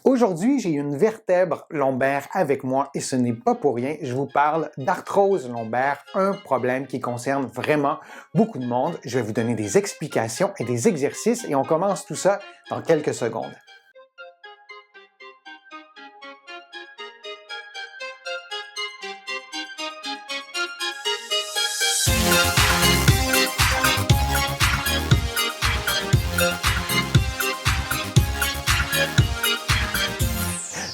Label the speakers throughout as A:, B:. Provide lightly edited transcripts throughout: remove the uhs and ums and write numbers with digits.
A: Aujourd'hui, j'ai une vertèbre lombaire avec moi et ce n'est pas pour rien. Je vous parle d'arthrose lombaire, un problème qui concerne vraiment beaucoup de monde. Je vais vous donner des explications et des exercices et on commence tout ça dans quelques secondes.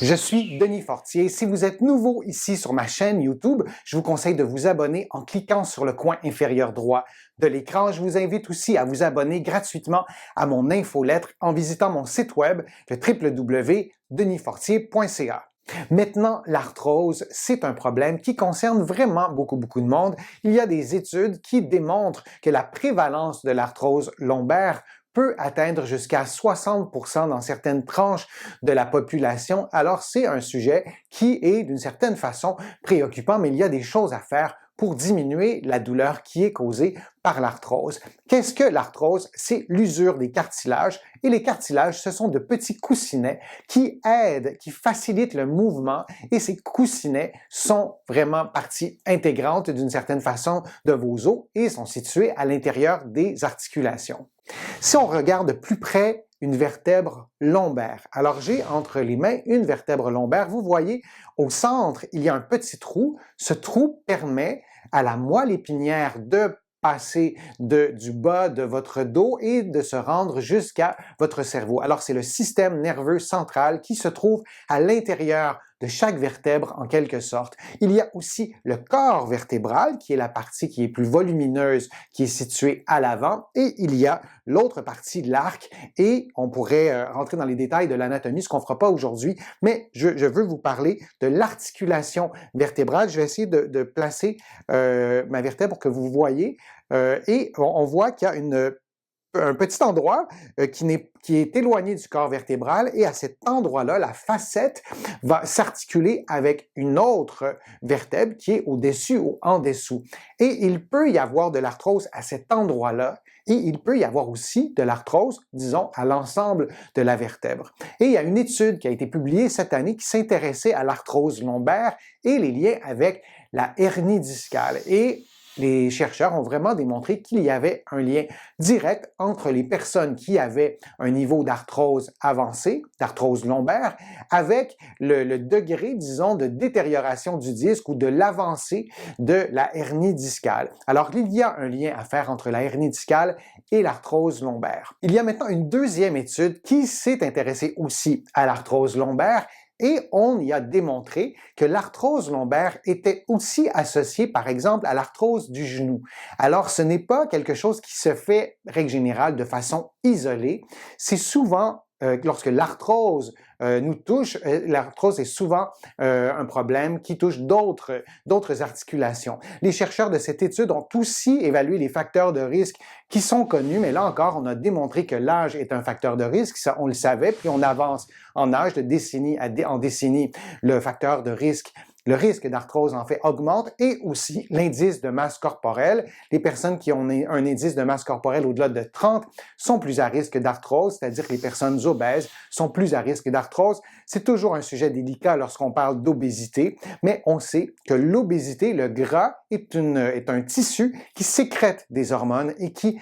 A: Je suis Denis Fortier. Si vous êtes nouveau ici sur ma chaîne YouTube, je vous conseille de vous abonner en cliquant sur le coin inférieur droit de l'écran. Je vous invite aussi à vous abonner gratuitement à mon infolettre en visitant mon site web, le www.denisfortier.ca. Maintenant, l'arthrose, c'est un problème qui concerne vraiment beaucoup de monde. Il y a des études qui démontrent que la prévalence de l'arthrose lombaire peut atteindre jusqu'à 60% dans certaines tranches de la population. Alors, c'est un sujet qui est d'une certaine façon préoccupant, mais il y a des choses à faire pour diminuer la douleur qui est causée par l'arthrose. Qu'est-ce que l'arthrose? C'est l'usure des cartilages et les cartilages, ce sont de petits coussinets qui aident, qui facilitent le mouvement et ces coussinets sont vraiment partie intégrante d'une certaine façon de vos os et sont situés à l'intérieur des articulations. Si on regarde de plus près une vertèbre lombaire, alors j'ai entre les mains une vertèbre lombaire. Vous voyez, au centre, il y a un petit trou. Ce trou permet à la moelle épinière de passer du bas de votre dos et de se rendre jusqu'à votre cerveau. Alors, c'est le système nerveux central qui se trouve à l'intérieur de chaque vertèbre en quelque sorte. Il y a aussi le corps vertébral qui est la partie qui est plus volumineuse, qui est située à l'avant et il y a l'autre partie de l'arc et on pourrait rentrer dans les détails de l'anatomie, ce qu'on ne fera pas aujourd'hui, mais je veux vous parler de l'articulation vertébrale. Je vais essayer de placer ma vertèbre pour que vous voyez et on voit qu'il y a un petit endroit qui est éloigné du corps vertébral et à cet endroit-là, la facette va s'articuler avec une autre vertèbre qui est au-dessus ou en dessous. Et il peut y avoir de l'arthrose à cet endroit-là et il peut y avoir aussi de l'arthrose, disons, à l'ensemble de la vertèbre. Et il y a une étude qui a été publiée cette année qui s'intéressait à l'arthrose lombaire et les liens avec la hernie discale. Et les chercheurs ont vraiment démontré qu'il y avait un lien direct entre les personnes qui avaient un niveau d'arthrose avancé, d'arthrose lombaire, avec le degré, disons, de détérioration du disque ou de l'avancée de la hernie discale. Alors, il y a un lien à faire entre la hernie discale et l'arthrose lombaire. Il y a maintenant une deuxième étude qui s'est intéressée aussi à l'arthrose lombaire et on y a démontré que l'arthrose lombaire était aussi associée, par exemple, à l'arthrose du genou. Alors, ce n'est pas quelque chose qui se fait, règle générale, de façon isolée. C'est souvent lorsque l'arthrose nous touche, l'arthrose est souvent un problème qui touche d'autres articulations. Les chercheurs de cette étude ont aussi évalué les facteurs de risque qui sont connus, mais là encore, on a démontré que l'âge est un facteur de risque, ça on le savait, puis on avance en âge de décennie en décennie. Le facteur de risque le risque d'arthrose, en fait, augmente et aussi l'indice de masse corporelle. Les personnes qui ont un indice de masse corporelle au-delà de 30 sont plus à risque d'arthrose, c'est-à-dire que les personnes obèses sont plus à risque d'arthrose. C'est toujours un sujet délicat lorsqu'on parle d'obésité, mais on sait que l'obésité, le gras, est un tissu qui sécrète des hormones et qui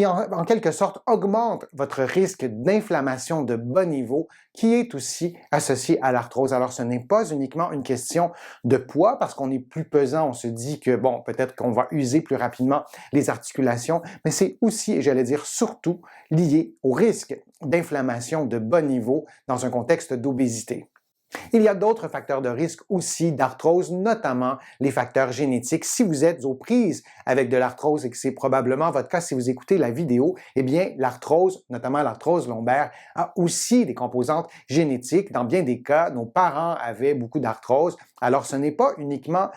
A: en quelque sorte augmente votre risque d'inflammation de bas niveau qui est aussi associé à l'arthrose. Alors, ce n'est pas uniquement une question de poids parce qu'on est plus pesant, on se dit que, bon, peut-être qu'on va user plus rapidement les articulations, mais c'est aussi, et j'allais dire surtout, lié au risque d'inflammation de bas niveau dans un contexte d'obésité. Il y a d'autres facteurs de risque aussi d'arthrose, notamment les facteurs génétiques. Si vous êtes aux prises avec de l'arthrose et que c'est probablement votre cas si vous écoutez la vidéo, eh bien l'arthrose, notamment l'arthrose lombaire, a aussi des composantes génétiques. Dans bien des cas, nos parents avaient beaucoup d'arthrose. Alors ce n'est pas uniquement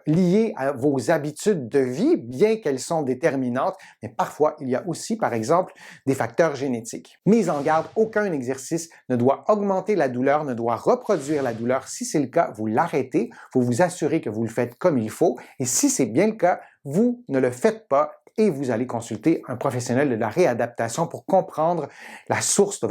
A: lié à vos habitudes de vie, bien qu'elles sont déterminantes, mais parfois il y a aussi, par exemple, des facteurs génétiques. Mise en garde, aucun exercice ne doit augmenter la douleur, ne doit reproduire reproduire la douleur. Si c'est le cas, vous l'arrêtez, vous vous assurez que vous le faites comme il faut. Et si c'est bien le cas, vous ne le faites pas et vous allez consulter un professionnel de la réadaptation pour comprendre la source de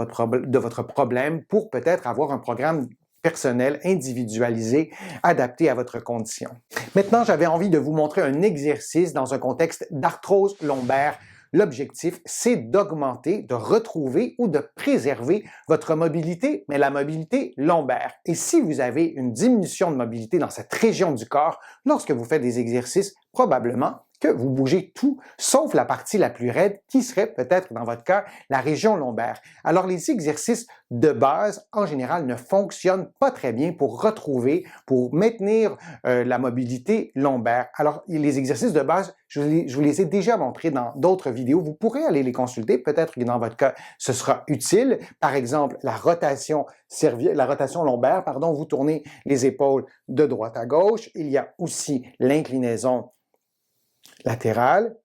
A: votre problème, pour peut-être avoir un programme personnel, individualisé, adapté à votre condition. Maintenant, j'avais envie de vous montrer un exercice dans un contexte d'arthrose lombaire. L'objectif, c'est d'augmenter, de retrouver ou de préserver votre mobilité, mais la mobilité lombaire. Et si vous avez une diminution de mobilité dans cette région du corps, lorsque vous faites des exercices, probablement que vous bougez tout, sauf la partie la plus raide, qui serait peut-être, dans votre cas, la région lombaire. Alors, les exercices de base, en général, ne fonctionnent pas très bien pour retrouver, pour maintenir la mobilité lombaire. Alors, les exercices de base, je vous les ai déjà montrés dans d'autres vidéos. Vous pourrez aller les consulter. Peut-être que dans votre cas, ce sera utile. Par exemple, la rotation lombaire, vous tournez les épaules de droite à gauche. Il y a aussi l'inclinaison latérale.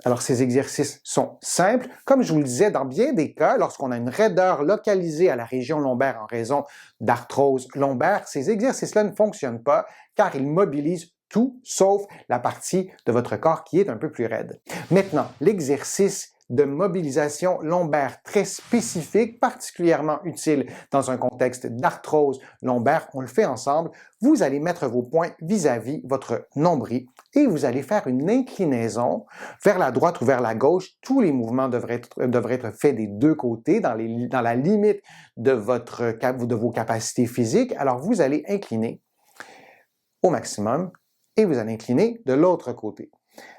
A: Alors, ces exercices sont simples. Comme je vous le disais, dans bien des cas, lorsqu'on a une raideur localisée à la région lombaire en raison d'arthrose lombaire, ces exercices-là ne fonctionnent pas car ils mobilisent tout sauf la partie de votre corps qui est un peu plus raide. Maintenant, l'exercice de mobilisation lombaire très spécifique, particulièrement utile dans un contexte d'arthrose lombaire, on le fait ensemble. Vous allez mettre vos poings vis-à-vis votre nombril et vous allez faire une inclinaison vers la droite ou vers la gauche. Tous les mouvements devraient être faits des deux côtés dans la limite de vos capacités physiques. Alors, vous allez incliner au maximum et vous allez incliner de l'autre côté.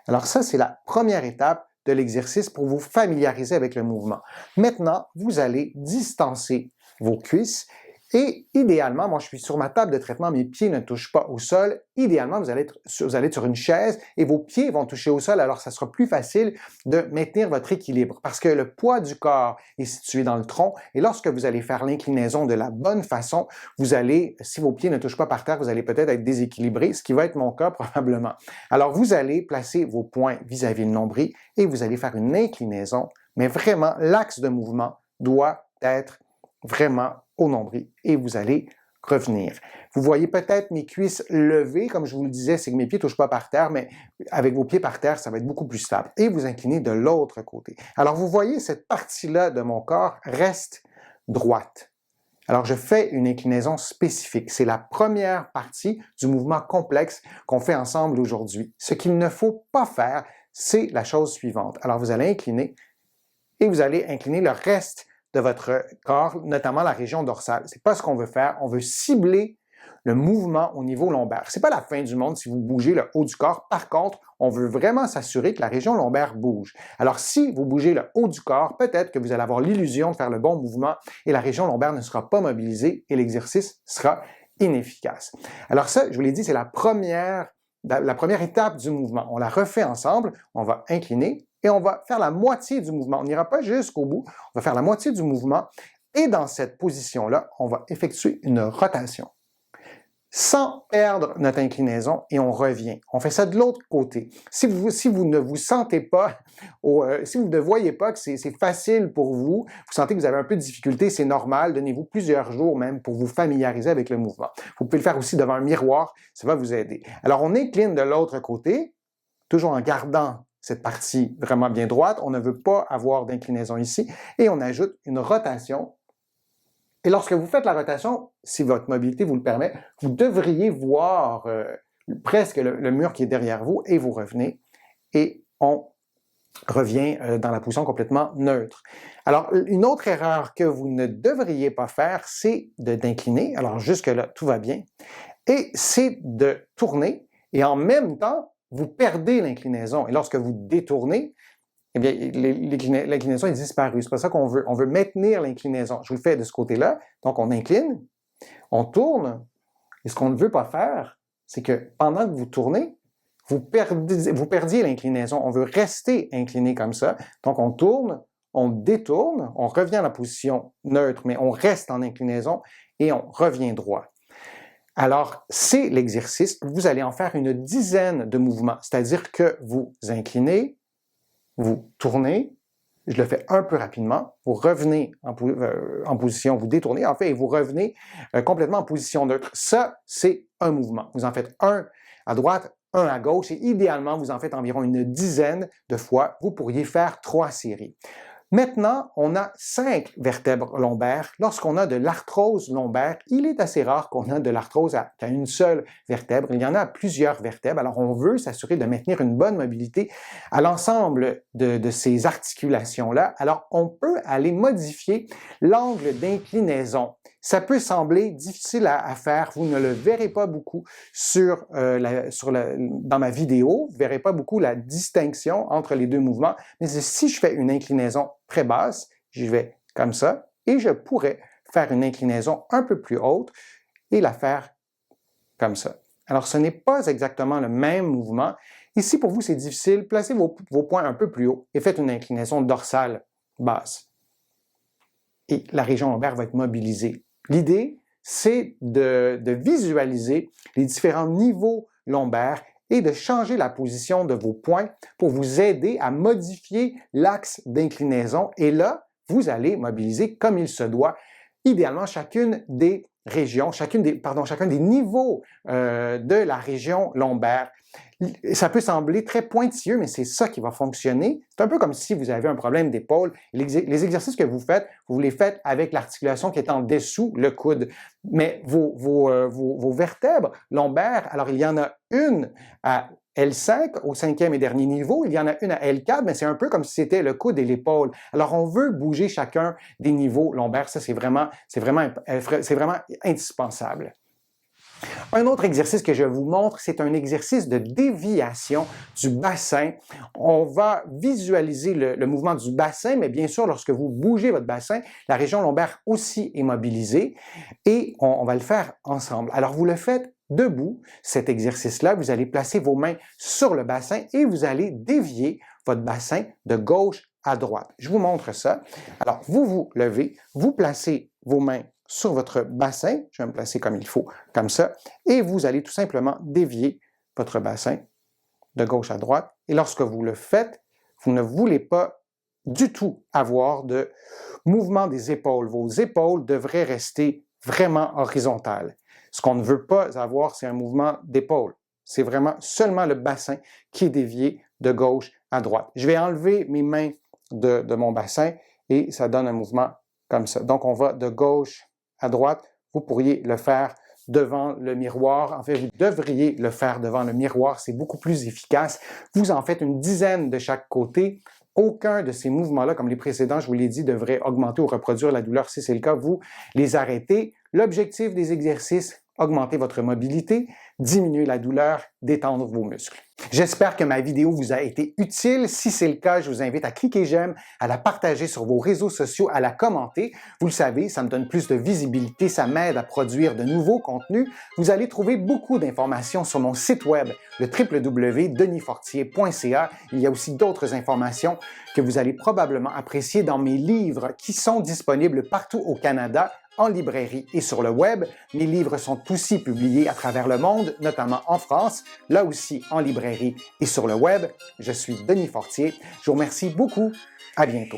A: Alors ça, c'est la première étape de l'exercice pour vous familiariser avec le mouvement. Maintenant, vous allez distancer vos cuisses et idéalement, moi je suis sur ma table de traitement, mes pieds ne touchent pas au sol. Idéalement, vous allez être sur une chaise et vos pieds vont toucher au sol, alors ça sera plus facile de maintenir votre équilibre parce que le poids du corps est situé dans le tronc et lorsque vous allez faire l'inclinaison de la bonne façon, si vos pieds ne touchent pas par terre, vous allez peut-être être déséquilibré, ce qui va être mon cas probablement. Alors vous allez placer vos poings vis-à-vis le nombril et vous allez faire une inclinaison, mais vraiment l'axe de mouvement doit être vraiment au nombril et vous allez revenir. Vous voyez peut-être mes cuisses levées, comme je vous le disais, c'est que mes pieds ne touchent pas par terre, mais avec vos pieds par terre, ça va être beaucoup plus stable. Et vous inclinez de l'autre côté. Alors vous voyez, cette partie-là de mon corps reste droite. Alors je fais une inclinaison spécifique. C'est la première partie du mouvement complexe qu'on fait ensemble aujourd'hui. Ce qu'il ne faut pas faire, c'est la chose suivante. Alors vous allez incliner et vous allez incliner le reste de votre corps, notamment la région dorsale. C'est pas ce qu'on veut faire. On veut cibler le mouvement au niveau lombaire. C'est pas la fin du monde si vous bougez le haut du corps. Par contre, on veut vraiment s'assurer que la région lombaire bouge. Alors, si vous bougez le haut du corps, peut-être que vous allez avoir l'illusion de faire le bon mouvement et la région lombaire ne sera pas mobilisée et l'exercice sera inefficace. Alors ça, je vous l'ai dit, c'est la première étape du mouvement. On la refait ensemble. On va incliner et on va faire la moitié du mouvement. On n'ira pas jusqu'au bout, on va faire la moitié du mouvement et dans cette position-là, on va effectuer une rotation sans perdre notre inclinaison et on revient. On fait ça de l'autre côté. Si vous ne vous sentez pas, si vous ne voyez pas que c'est facile pour vous, vous sentez que vous avez un peu de difficulté, c'est normal, donnez-vous plusieurs jours même pour vous familiariser avec le mouvement. Vous pouvez le faire aussi devant un miroir, ça va vous aider. Alors on incline de l'autre côté, toujours en gardant cette partie vraiment bien droite. On ne veut pas avoir d'inclinaison ici. Et on ajoute une rotation. Et lorsque vous faites la rotation, si votre mobilité vous le permet, vous devriez voir presque le mur qui est derrière vous et vous revenez. Et on revient dans la position complètement neutre. Alors, une autre erreur que vous ne devriez pas faire, c'est d'incliner. Alors, jusque-là, tout va bien. Et c'est de tourner et en même temps, vous perdez l'inclinaison. Et lorsque vous détournez, eh bien, l'inclinaison est disparue. C'est pas ça qu'on veut. On veut maintenir l'inclinaison. Je vous le fais de ce côté-là. Donc, on incline, on tourne. Et ce qu'on ne veut pas faire, c'est que pendant que vous tournez, vous perdiez l'inclinaison. On veut rester incliné comme ça. Donc, on tourne, on détourne, on revient à la position neutre, mais on reste en inclinaison et on revient droit. Alors, c'est l'exercice. Vous allez en faire une dizaine de mouvements, c'est-à-dire que vous inclinez, vous tournez, je le fais un peu rapidement, vous revenez en position, vous détournez en fait, et vous revenez complètement en position neutre. Ça, c'est un mouvement. Vous en faites un à droite, un à gauche, et idéalement, vous en faites environ une dizaine de fois. Vous pourriez faire 3 séries. Maintenant, on a 5 vertèbres lombaires. Lorsqu'on a de l'arthrose lombaire, il est assez rare qu'on a de l'arthrose qu'à une seule vertèbre. Il y en a à plusieurs vertèbres. Alors, on veut s'assurer de maintenir une bonne mobilité à l'ensemble de ces articulations-là. Alors, on peut aller modifier l'angle d'inclinaison. Ça peut sembler difficile à faire. Vous ne le verrez pas beaucoup dans ma vidéo. Vous ne verrez pas beaucoup la distinction entre les deux mouvements. Mais si je fais une inclinaison très basse, je vais comme ça et je pourrais faire une inclinaison un peu plus haute et la faire comme ça. Alors, ce n'est pas exactement le même mouvement. Et si pour vous c'est difficile, placez vos poings un peu plus haut et faites une inclinaison dorsale basse. Et la région lombaire va être mobilisée. L'idée, c'est de visualiser les différents niveaux lombaires et de changer la position de vos poings pour vous aider à modifier l'axe d'inclinaison. Et là, vous allez mobiliser comme il se doit, idéalement chacune des régions, chacun des niveaux de la région lombaire. Ça peut sembler très pointilleux, mais c'est ça qui va fonctionner. C'est un peu comme si vous avez un problème d'épaule. Les exercices que vous faites, vous les faites avec l'articulation qui est en dessous, le coude. Mais vos vertèbres lombaires, alors il y en a une à L5, au 5e et dernier niveau, il y en a une à L4, mais c'est un peu comme si c'était le coude et l'épaule. Alors, on veut bouger chacun des niveaux lombaires. Ça, c'est vraiment indispensable. Un autre exercice que je vous montre, c'est un exercice de déviation du bassin. On va visualiser le mouvement du bassin, mais bien sûr, lorsque vous bougez votre bassin, la région lombaire aussi est mobilisée et on va le faire ensemble. Alors, vous le faites debout, cet exercice-là. Vous allez placer vos mains sur le bassin et vous allez dévier votre bassin de gauche à droite. Je vous montre ça. Alors, vous vous levez, vous placez vos mains sur votre bassin, je vais me placer comme il faut, comme ça, et vous allez tout simplement dévier votre bassin de gauche à droite. Et lorsque vous le faites, vous ne voulez pas du tout avoir de mouvement des épaules. Vos épaules devraient rester vraiment horizontales. Ce qu'on ne veut pas avoir, c'est un mouvement d'épaule. C'est vraiment seulement le bassin qui est dévié de gauche à droite. Je vais enlever mes mains de mon bassin et ça donne un mouvement comme ça. Donc, on va de gauche à droite. Vous pourriez le faire devant le miroir. En fait, vous devriez le faire devant le miroir. C'est beaucoup plus efficace. Vous en faites une dizaine de chaque côté. Aucun de ces mouvements-là, comme les précédents, je vous l'ai dit, devrait augmenter ou reproduire la douleur. Si c'est le cas, vous les arrêtez. L'objectif des exercices, augmenter votre mobilité, diminuer la douleur, détendre vos muscles. J'espère que ma vidéo vous a été utile. Si c'est le cas, je vous invite à cliquer j'aime, à la partager sur vos réseaux sociaux, à la commenter. Vous le savez, ça me donne plus de visibilité, ça m'aide à produire de nouveaux contenus. Vous allez trouver beaucoup d'informations sur mon site web, le www.denisfortier.ca. Il y a aussi d'autres informations que vous allez probablement apprécier dans mes livres qui sont disponibles partout au Canada, en librairie et sur le web. Mes livres sont aussi publiés à travers le monde, notamment en France, là aussi en librairie et sur le web. Je suis Denis Fortier. Je vous remercie beaucoup. À bientôt.